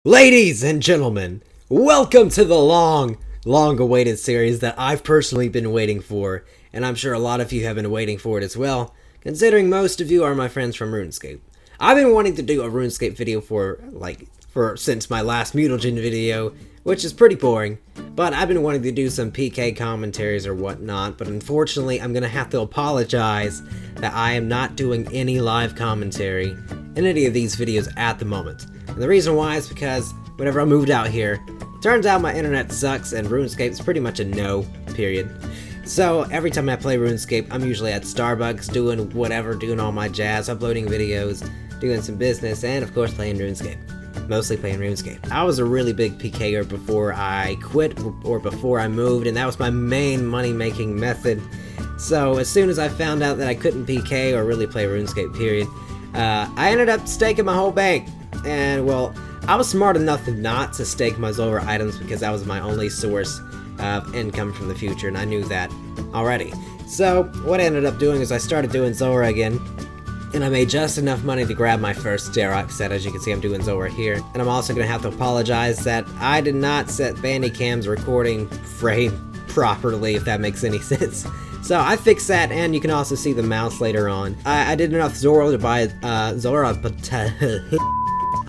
Ladies and gentlemen, welcome to the long-awaited series that I've personally been waiting for, and I'm sure a lot of you have been waiting for it as well, considering most of you are my friends from Runescape. I've been wanting to do a Runescape video since my last mutagen video, which is pretty boring, but I've been wanting to do some PK commentaries or whatnot, but unfortunately I'm gonna have to apologize that I am not doing any live commentary in any of these videos at the moment. And the reason why is because whenever I moved out here, turns out my internet sucks and RuneScape's pretty much a no, period. So every time I play RuneScape, I'm usually at Starbucks doing whatever, doing all my jazz, uploading videos, doing some business, and of course playing RuneScape. Mostly playing RuneScape. I was a really big PKer before I quit or before I moved, and that was my main money-making method. So as soon as I found out that I couldn't PK or really play RuneScape, period, I ended up staking my whole bank. And well, I was smart enough not to stake my Zora items because that was my only source of income from the future, and I knew that already. So what I ended up doing is I started doing Zora again, and I made just enough money to grab my first Dharok set. As you can see, I'm doing Zora here. And I'm also going to have to apologize that I did not set Bandicam's recording frame properly, if that makes any sense. So I fixed that, and you can also see the mouse later on. I did enough Zora to buy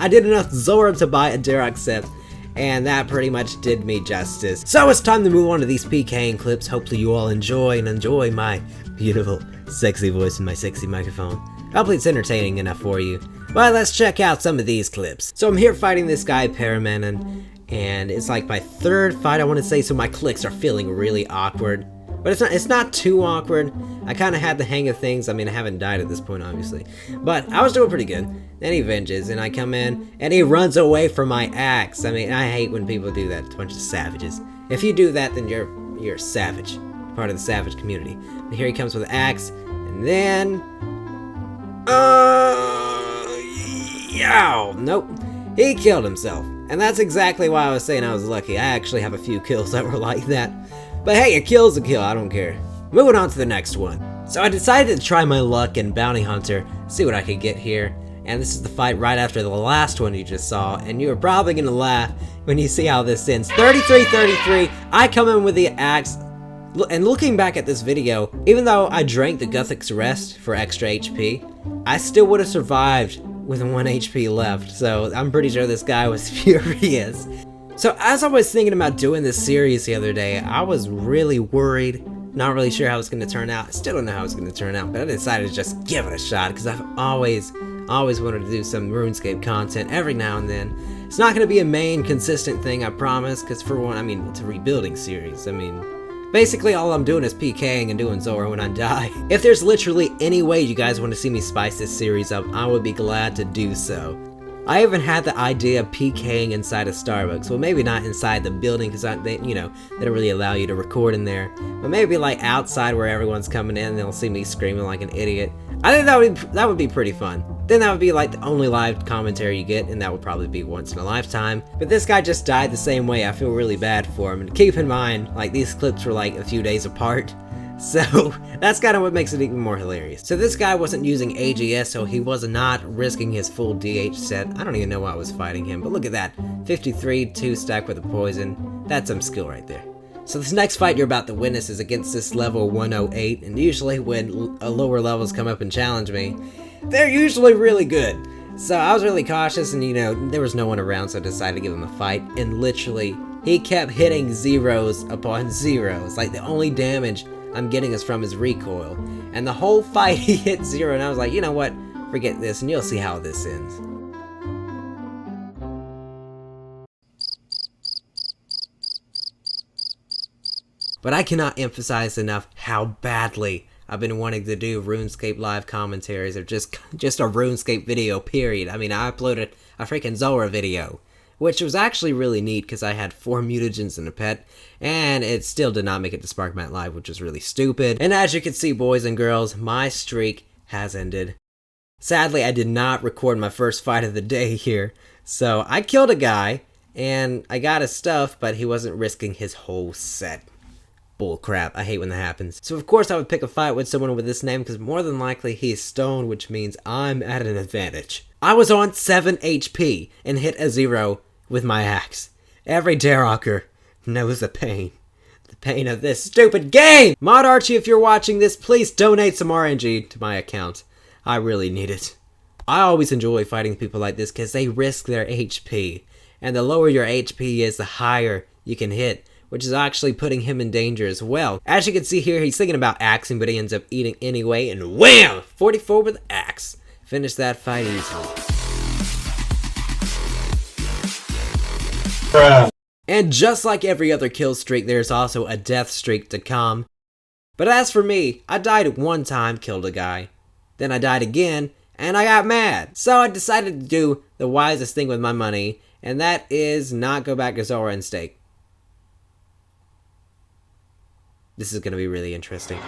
I did enough Zora to buy a Dharok set, and that pretty much did me justice. So it's time to move on to these PKing clips. Hopefully you all enjoy my beautiful, sexy voice and my sexy microphone. Hopefully it's entertaining enough for you. But let's check out some of these clips. So I'm here fighting this guy, Paramanon, and it's like my third fight, I want to say, so my clicks are feeling really awkward. But it's not too awkward. I kind of had the hang of things. I mean, I haven't died at this point, obviously. But I was doing pretty good. Then he venges, and I come in, and he runs away from my axe. I mean, I hate when people do that. It's a bunch of savages. If you do that, then you're a savage. Part of the savage community. But here he comes with an axe, and then... yow! Nope. He killed himself. And that's exactly why I was saying I was lucky. I actually have a few kills that were like that. But hey, a kill's a kill, I don't care. Moving on to the next one. So I decided to try my luck in Bounty Hunter, see what I could get here. And this is the fight right after the last one you just saw, and you are probably gonna laugh when you see how this ends. 33-33, I come in with the axe, and looking back at this video, even though I drank the Guthix Rest for extra HP, I still would have survived with 1 HP left, so I'm pretty sure this guy was furious. So as I was thinking about doing this series the other day, I was really worried, not really sure how it's going to turn out. I still don't know how it's going to turn out, but I decided to just give it a shot because I've always wanted to do some RuneScape content every now and then. It's not going to be a main consistent thing, I promise, because for one, I mean, it's a rebuilding series. I mean, basically all I'm doing is PKing and doing Zora when I die. If there's literally any way you guys want to see me spice this series up, I would be glad to do so. I even had the idea of PKing inside a Starbucks. Well, maybe not inside the building because they don't really allow you to record in there. But maybe like outside where everyone's coming in and they'll see me screaming like an idiot. I think that would be pretty fun. Then that would be like the only live commentary you get, and that would probably be once in a lifetime. But this guy just died the same way. I feel really bad for him. And keep in mind, like these clips were like a few days apart. So that's kind of what makes it even more hilarious. So this guy wasn't using AGS, so he was not risking his full DH set. I don't even know why I was fighting him, but look at that. 53, 2 stack with a poison. That's some skill right there. So this next fight you're about to witness is against this level 108, and usually when lower levels come up and challenge me, they're usually really good. So I was really cautious, and there was no one around, so I decided to give him a fight, and literally, he kept hitting zeros upon zeros. Like the only damage I'm getting is from his recoil. And the whole fight he hit 0, and I was like, you know what, forget this, and you'll see how this ends. But I cannot emphasize enough how badly I've been wanting to do RuneScape live commentaries, or just a RuneScape video, period. I mean, I uploaded a freaking Zora video, which was actually really neat because I had 4 mutagens and a pet, and it still did not make it to SparkMat Live, which was really stupid. And as you can see, boys and girls, my streak has ended. Sadly, I did not record my first fight of the day here, so I killed a guy, and I got his stuff, but he wasn't risking his whole set. Bull crap, I hate when that happens. So of course I would pick a fight with someone with this name because more than likely he's stoned, which means I'm at an advantage. I was on 7 HP and hit a 0 with my axe. Every Daroker knows the pain. The pain of this stupid game! Mod Archie, if you're watching this, please donate some RNG to my account. I really need it. I always enjoy fighting people like this because they risk their HP. And the lower your HP is, the higher you can hit, which is actually putting him in danger as well. As you can see here, he's thinking about axing, but he ends up eating anyway, and wham! 44 with axe. Finish that fight easily. Bruh. And just like every other kill streak, there's also a death streak to come. But as for me, I died one time, killed a guy. Then I died again, and I got mad. So I decided to do the wisest thing with my money, and that is not go back to Zora and stake. This is going to be really interesting.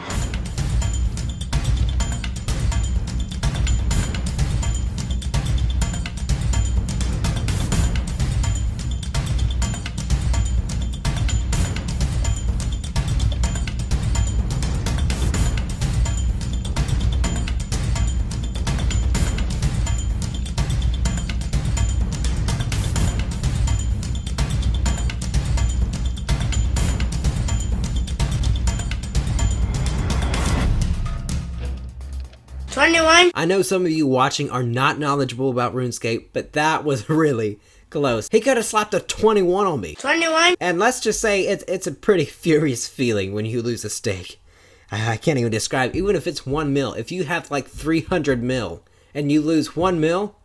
I know some of you watching are not knowledgeable about Runescape, but that was really close. He could have slapped a 21 on me. 21? And let's just say it's a pretty furious feeling when you lose a stake. I can't even describe, even if it's 1 mil. If you have like 300 mil and you lose 1 mil,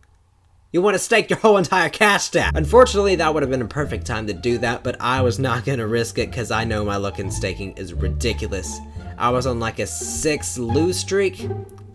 you want to stake your whole entire cash stack. Unfortunately, that would have been a perfect time to do that, but I was not going to risk it because I know my luck in staking is ridiculous. I was on like a 6 lose streak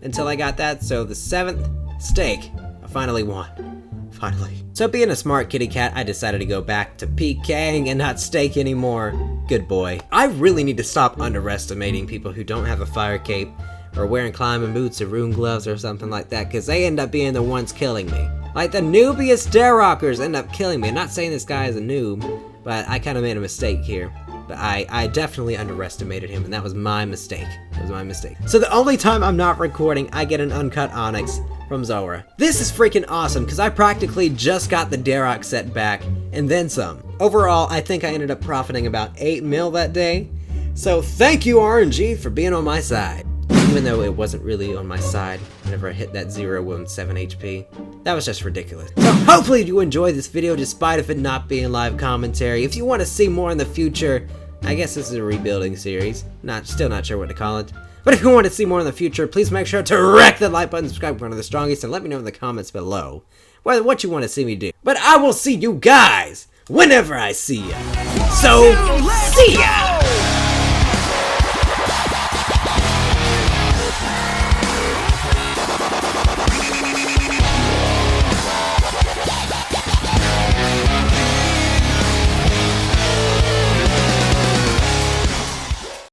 until I got that, so the 7th stake, I finally won. Finally. So being a smart kitty cat, I decided to go back to PKing and not stake anymore. Good boy. I really need to stop underestimating people who don't have a fire cape or wearing climbing boots or rune gloves or something like that, because they end up being the ones killing me. Like the noobiest Darokers end up killing me. I'm not saying this guy is a noob, but I kind of made a mistake here. But I definitely underestimated him, and that was my mistake. That was my mistake. So the only time I'm not recording, I get an uncut Onyx from Zora. This is freaking awesome, because I practically just got the Darok set back, and then some. Overall, I think I ended up profiting about 8 mil that day. So thank you, RNG, for being on my side. Even though it wasn't really on my side whenever I hit that 0 with 7 HP. That was just ridiculous. So hopefully you enjoyed this video despite of it not being live commentary. If you want to see more in the future, I guess this is a rebuilding series. Still not sure what to call it. But if you want to see more in the future, please make sure to wreck the like button, subscribe for one of the strongest, and let me know in the comments below what you want to see me do. But I will see you guys whenever I see ya. So, see ya!